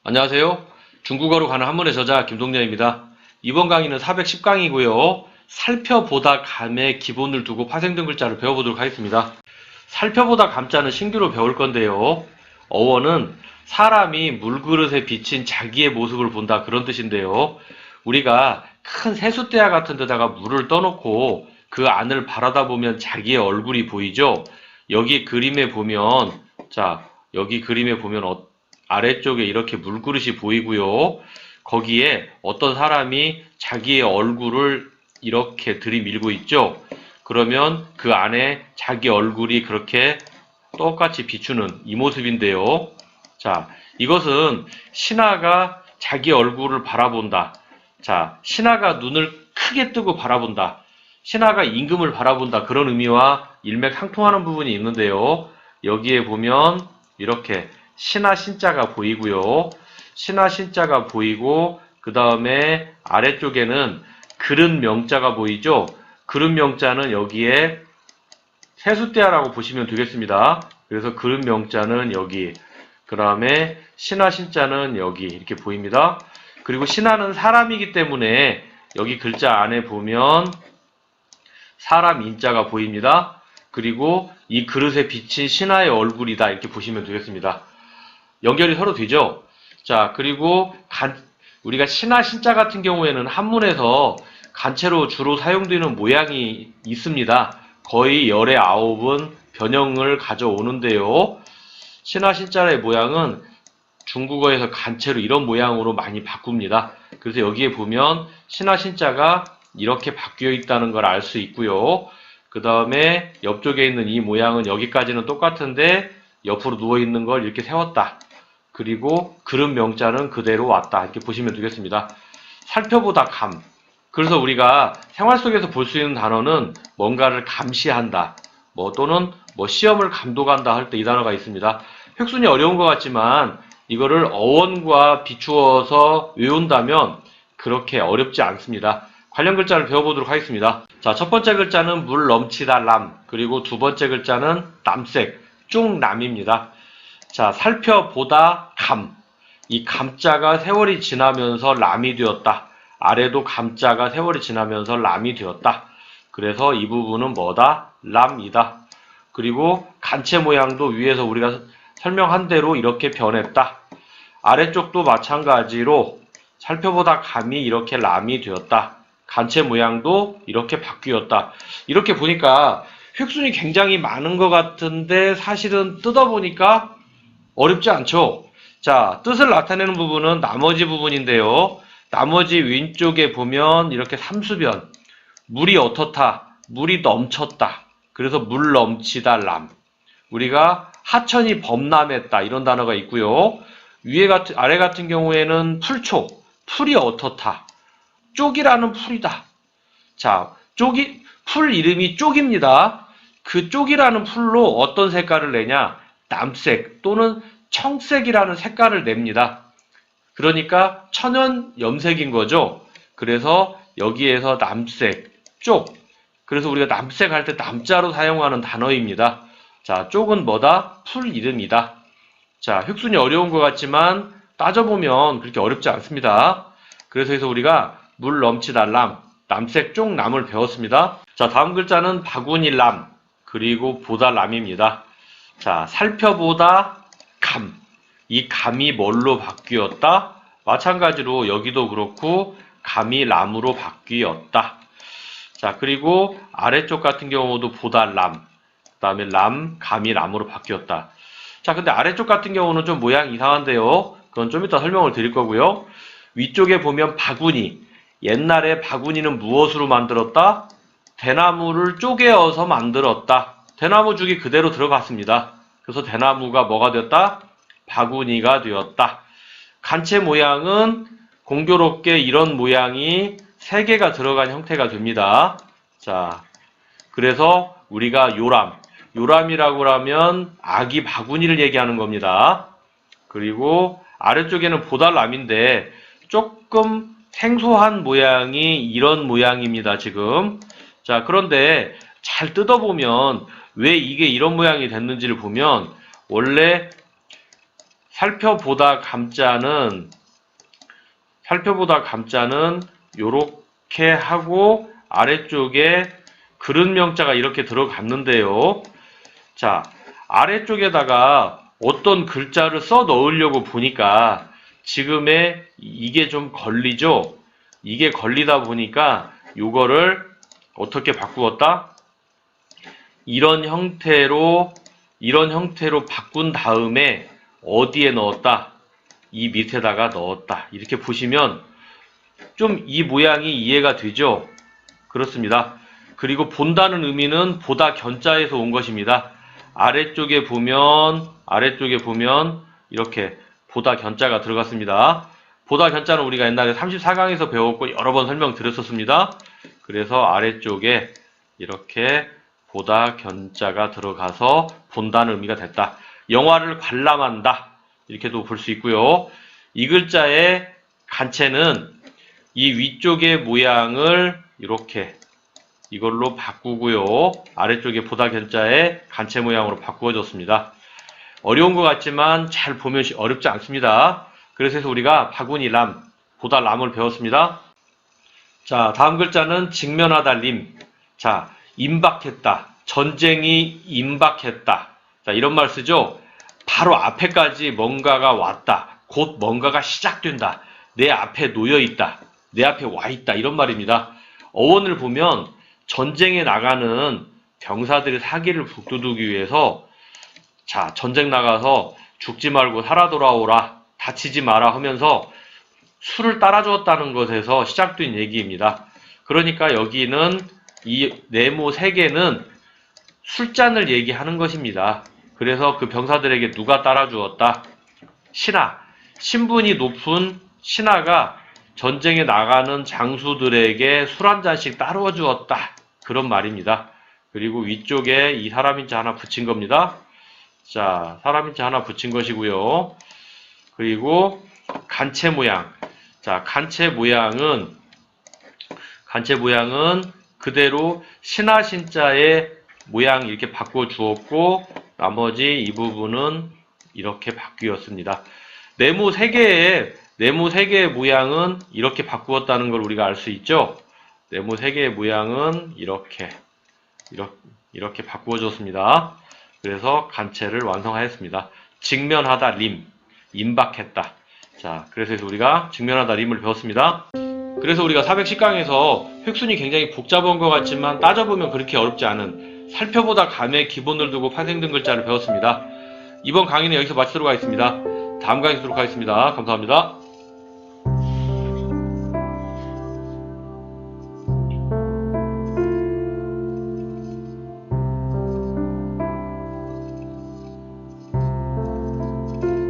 안녕하세요. 중국어로 가는 한문의 저자 김동렬입니다. 이번 강의는 410강이고요. 살펴보다 감의 기본을 두고 파생된 글자를 배워보도록 하겠습니다. 살펴보다 감자는 신규로 배울 건데요. 어원은 사람이 물그릇에 비친 자기의 모습을 본다, 그런 뜻인데요. 우리가 큰 세숫대야 같은 데다가 물을 떠놓고 그 안을 바라다 보면 자기의 얼굴이 보이죠. 여기 그림에 보면, 여기 그림에 보면 아래쪽에 이렇게 물그릇이 보이고요. 거기에 어떤 사람이 자기의 얼굴을 이렇게 들이밀고 있죠. 그러면 그 안에 자기 얼굴이 그렇게 똑같이 비추는 이 모습인데요. 이것은 신하가 자기 얼굴을 바라본다. 신하가 눈을 크게 뜨고 바라본다. 신하가 임금을 바라본다. 그런 의미와 일맥상통하는 부분이 있는데요. 여기에 보면 이렇게 신하 신자가 보이고요. 신하 신자가 보이고, 그 다음에 아래쪽에는 그릇 명자가 보이죠. 그릇 명자는 여기에 세숫대야라고 보시면 되겠습니다. 그래서 그릇 명자는 여기, 그 다음에 신하 신자는 여기 이렇게 보입니다. 그리고 신하는 사람이기 때문에 여기 글자 안에 보면 사람 인자가 보입니다. 그리고 이 그릇에 비친 신하의 얼굴이다, 이렇게 보시면 되겠습니다. 연결이 서로 되죠. 그리고 우리가 신하 신자 같은 경우에는 한문에서 간체로 주로 사용되는 모양이 있습니다. 거의 열의 9은 변형을 가져오는데요. 신하 신자의 모양은 중국어에서 간체로 이런 모양으로 많이 바꿉니다. 그래서 여기에 보면 신하 신자가 이렇게 바뀌어 있다는 걸 알 수 있고요. 그 다음에 옆쪽에 있는 이 모양은 여기까지는 똑같은데 옆으로 누워있는 걸 이렇게 세웠다. 그리고 그릇 명자는 그대로 왔다, 이렇게 보시면 되겠습니다. 살펴보다 감. 그래서 우리가 생활 속에서 볼 수 있는 단어는 뭔가를 감시한다, 또는 시험을 감독한다 할 때 이 단어가 있습니다. 획순이 어려운 것 같지만 이거를 어원과 비추어서 외운다면 그렇게 어렵지 않습니다. 관련 글자를 배워보도록 하겠습니다. 첫 번째 글자는 물 넘치다 람, 그리고 두 번째 글자는 남색, 쭉남입니다. 살펴보다 감. 이 감자가 세월이 지나면서 람이 되었다. 아래도 감자가 세월이 지나면서 람이 되었다. 그래서 이 부분은 뭐다? 람이다. 그리고 간체 모양도 위에서 우리가 설명한 대로 이렇게 변했다. 아래쪽도 마찬가지로 살펴보다 감이 이렇게 람이 되었다. 간체 모양도 이렇게 바뀌었다. 이렇게 보니까 획순이 굉장히 많은 것 같은데 사실은 뜯어보니까 어렵지 않죠? 뜻을 나타내는 부분은 나머지 부분인데요. 나머지 왼쪽에 보면 이렇게 삼수변, 물이 어떻다, 물이 넘쳤다. 그래서 물 넘치다 람. 우리가 하천이 범람했다, 이런 단어가 있고요. 아래 같은 경우에는 풀초, 풀이 어떻다. 쪽이라는 풀이다. 풀 이름이 쪽입니다. 그 쪽이라는 풀로 어떤 색깔을 내냐? 남색 또는 청색이라는 색깔을 냅니다. 그러니까 천연 염색인 거죠. 그래서 여기에서 남색, 쪽. 그래서 우리가 남색 할 때 남자로 사용하는 단어입니다. 쪽은 뭐다? 풀 이름이다. 획순이 어려운 것 같지만 따져보면 그렇게 어렵지 않습니다. 그래서 우리가 물 넘치다 람, 남색 쪽 남을 배웠습니다. 다음 글자는 바구니 람, 그리고 보다 람입니다. 살펴보다 감. 이 감이 뭘로 바뀌었다? 마찬가지로 여기도 그렇고 감이 람으로 바뀌었다. 그리고 아래쪽 같은 경우도 보다 람, 그 다음에 람, 감이 람으로 바뀌었다. 근데 아래쪽 같은 경우는 좀 모양이 이상한데요. 그건 좀 이따 설명을 드릴 거고요. 위쪽에 보면 바구니. 옛날에 바구니는 무엇으로 만들었다? 대나무를 쪼개어서 만들었다. 대나무 죽이 그대로 들어갔습니다. 그래서 대나무가 뭐가 되었다? 바구니가 되었다. 간체 모양은 공교롭게 이런 모양이 3개가 들어간 형태가 됩니다. 그래서 우리가 요람이라고 하면 아기 바구니를 얘기하는 겁니다. 그리고 아래쪽에는 보달람인데 조금 생소한 모양이 이런 모양입니다, 지금. 그런데 잘 뜯어보면 왜 이게 이런 모양이 됐는지를 보면 원래 살펴보다 감자는 요렇게 하고 아래쪽에 그릇 명자가 이렇게 들어갔는데요. 자, 아래쪽에다가 어떤 글자를 써 넣으려고 보니까 지금의 이게 좀 걸리죠? 이게 걸리다 보니까 요거를 어떻게 바꾸었다? 이런 형태로 바꾼 다음에 어디에 넣었다? 이 밑에다가 넣었다. 이렇게 보시면 좀 이 모양이 이해가 되죠? 그렇습니다. 그리고 본다는 의미는 보다 견자에서 온 것입니다. 아래쪽에 보면 이렇게 보다 견자가 들어갔습니다. 보다 견자는 우리가 옛날에 34강에서 배웠고 여러 번 설명드렸었습니다. 그래서 아래쪽에 이렇게 보다 견자가 들어가서 본다는 의미가 됐다. 영화를 관람한다. 이렇게도 볼 수 있고요. 이 글자의 간체는 이 위쪽의 모양을 이렇게 이걸로 바꾸고요. 아래쪽에 보다 견자의 간체 모양으로 바꾸어졌습니다. 어려운 것 같지만 잘 보면 어렵지 않습니다. 그래서 우리가 바구니람, 보다 람을 배웠습니다. 자, 다음 글자는 직면하다 림. 자, 임박했다. 전쟁이 임박했다. 자, 이런 말 쓰죠? 바로 앞에까지 뭔가가 왔다. 곧 뭔가가 시작된다. 내 앞에 놓여 있다. 내 앞에 와 있다. 이런 말입니다. 어원을 보면 전쟁에 나가는 병사들의 사기를 북돋우기 위해서 자, 전쟁 나가서 죽지 말고 살아 돌아오라. 다치지 마라 하면서 술을 따라주었다는 것에서 시작된 얘기입니다. 그러니까 여기는 이 네모 3개는 술잔을 얘기하는 것입니다. 그래서 그 병사들에게 누가 따라주었다? 신하. 신분이 높은 신하가 전쟁에 나가는 장수들에게 술 한 잔씩 따르어 주었다. 그런 말입니다. 그리고 위쪽에 이 사람인지 하나 붙인 겁니다. 자, 사람인지 하나 붙인 것이고요. 그리고 간체 모양. 자, 간체 모양은 그대로 신하 신자의 모양 이렇게 바꿔 주었고 나머지 이 부분은 이렇게 바뀌었습니다. 네모 3개의 모양은 이렇게 바꾸었다는 걸 우리가 알 수 있죠. 네모 3개의 모양은 이렇게 바꾸어졌습니다. 그래서 간체를 완성하였습니다. 직면하다 림, 임박했다. 자, 그래서 우리가 직면하다 림을 배웠습니다. 그래서 우리가 410강에서 획순이 굉장히 복잡한 것 같지만 따져보면 그렇게 어렵지 않은 살펴보다 감의 기본을 두고 파생된 글자를 배웠습니다. 이번 강의는 여기서 마치도록 하겠습니다. 다음 강의 뵙도록 하겠습니다. 감사합니다.